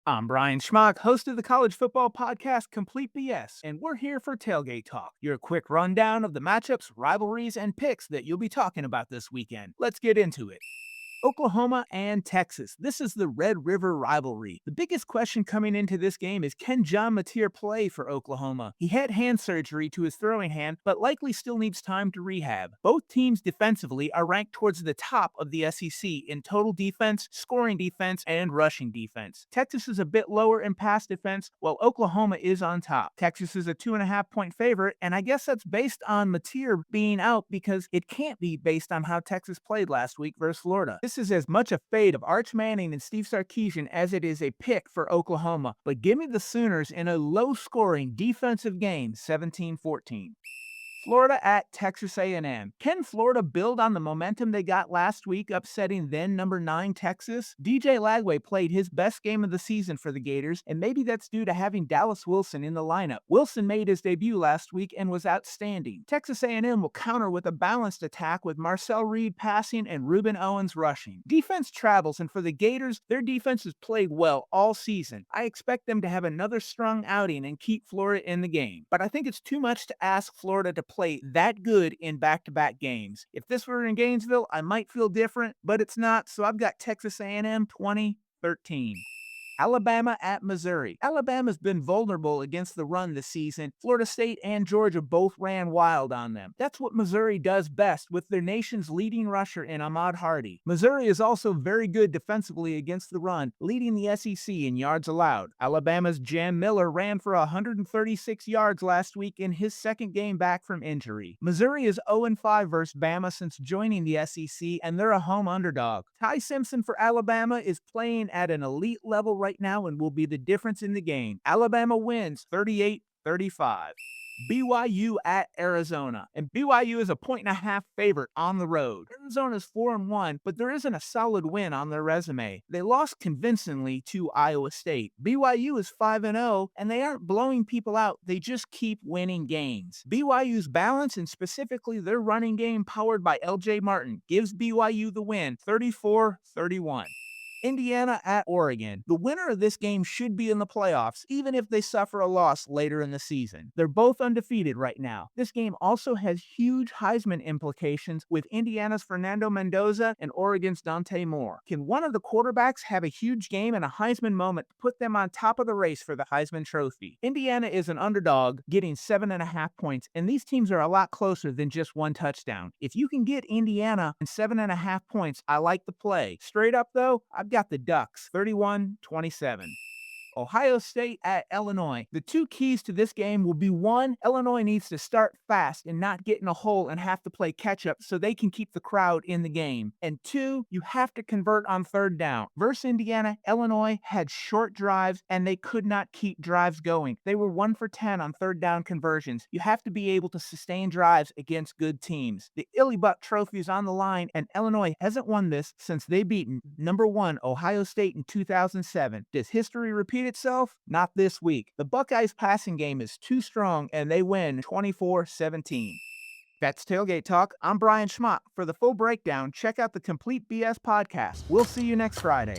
I'm Brien Schmauch, host of the college football podcast Complete BS, and we're here for Tailgate Talk, your quick rundown of the matchups, rivalries, and picks that you'll be talking about this weekend. Let's get into it. Oklahoma and Texas. This is the Red River Rivalry. The biggest question coming into this game is, can John Mateer play for Oklahoma? He had hand surgery to his throwing hand, but likely still needs time to rehab. Both teams defensively are ranked towards the top of the SEC in total defense, scoring defense, and rushing defense. Texas is a bit lower in pass defense, while Oklahoma is on top. Texas is a 2.5-point favorite, and I guess that's based on Mateer being out because it can't be based on how Texas played last week versus Florida. This is as much a fade of Arch Manning and Steve Sarkisian as it is a pick for Oklahoma, but give me the Sooners in a low-scoring defensive game, 17-14. Florida at Texas A&M. Can Florida build on the momentum they got last week, upsetting then number 9 Texas? DJ Lagway played his best game of the season for the Gators, and maybe that's due to having Dallas Wilson in the lineup. Wilson made his debut last week and was outstanding. Texas A&M will counter with a balanced attack with Marcel Reed passing and Reuben Owens rushing. Defense travels, and for the Gators, their defense has played well all season. I expect them to have another strong outing and keep Florida in the game, but I think it's too much to ask Florida to play that good in back-to-back games. If this were in Gainesville, I might feel different, but it's not, so I've got Texas A&M 20-13. Alabama at Missouri. Alabama's been vulnerable against the run this season. Florida State and Georgia both ran wild on them. That's what Missouri does best with their nation's leading rusher in Ahmad Hardy. Missouri is also very good defensively against the run, leading the SEC in yards allowed. Alabama's Jam Miller ran for 136 yards last week in his second game back from injury. Missouri is 0-5 versus Bama since joining the SEC, and they're a home underdog. Ty Simpson for Alabama is playing at an elite level right now and will be the difference in the game. Alabama wins 38-35. BYU at Arizona. And BYU is a 1.5 favorite on the road. Arizona's 4-1, but there isn't a solid win on their resume. They lost convincingly to Iowa State. BYU is 5-0, and they aren't blowing people out. They just keep winning games. BYU's balance, and specifically their running game powered by LJ Martin, gives BYU the win 34-31. Indiana at Oregon. The winner of this game should be in the playoffs, even if they suffer a loss later in the season. They're both undefeated right now. This game also has huge Heisman implications with Indiana's Fernando Mendoza and Oregon's Dante Moore. Can one of the quarterbacks have a huge game and a Heisman moment to put them on top of the race for the Heisman Trophy? Indiana is an underdog, getting 7.5 points, and these teams are a lot closer than just one touchdown. If you can get Indiana and 7.5 points, I like the play. Straight up though, I've got the Ducks, 31-27. Ohio State at Illinois. The two keys to this game will be: one, Illinois needs to start fast and not get in a hole and have to play catch-up so they can keep the crowd in the game. And two, you have to convert on third down. Versus Indiana, Illinois had short drives and they could not keep drives going. They were 1 for 10 on third down conversions. You have to be able to sustain drives against good teams. The Illibuck Trophy is on the line, and Illinois hasn't won this since they beat number 1 Ohio State in 2007. Does history repeat itself? Not this week. The Buckeyes passing game is too strong, and they win 24-17. That's Tailgate Talk. I'm Brien Schmauch. For the full breakdown, check out the Complete BS podcast. We'll see you next Friday.